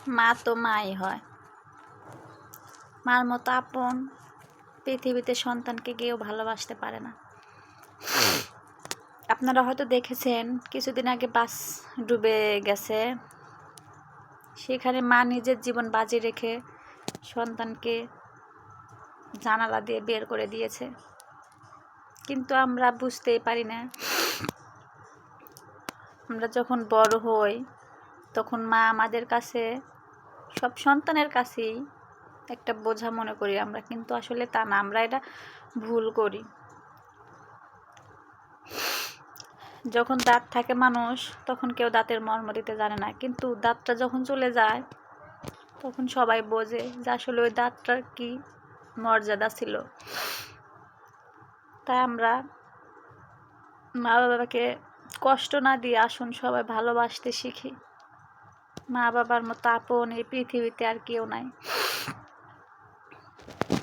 মা তো মাই হয়, মার মতো আপন পৃথিবীতে সন্তানকে কেউ ভালোবাসতে পারে না। আপনারা হয়তো দেখেছেন কিছুদিন আগে বাস ডুবে গেছে, সেখানে মা নিজের জীবন বাজি রেখে সন্তানকে জানালা দিয়ে বের করে দিয়েছে, কিন্তু আমরা বুঝতেই পারি না। আমরা যখন বড় হই তখন মা আমাদের কাছে, সব সন্তানের কাছেই একটা বোঝা মনে করি আমরা, কিন্তু আসলে তা না, আমরা এটা ভুল করি। যখন দাঁত থাকে মানুষ, তখন কেউ দাঁতের মর্ম দিতে জানে না, কিন্তু দাঁতটা যখন চলে যায় তখন সবাই বোঝে যে আসলে ওই দাঁতটার কি মর্যাদা ছিল। তাই আমরা মা বাবাকে কষ্ট না দিয়ে আসুন সবাই ভালোবাসতে শিখি। মা বাবার মতো আপন এই পৃথিবীতে আর কেউ নাই।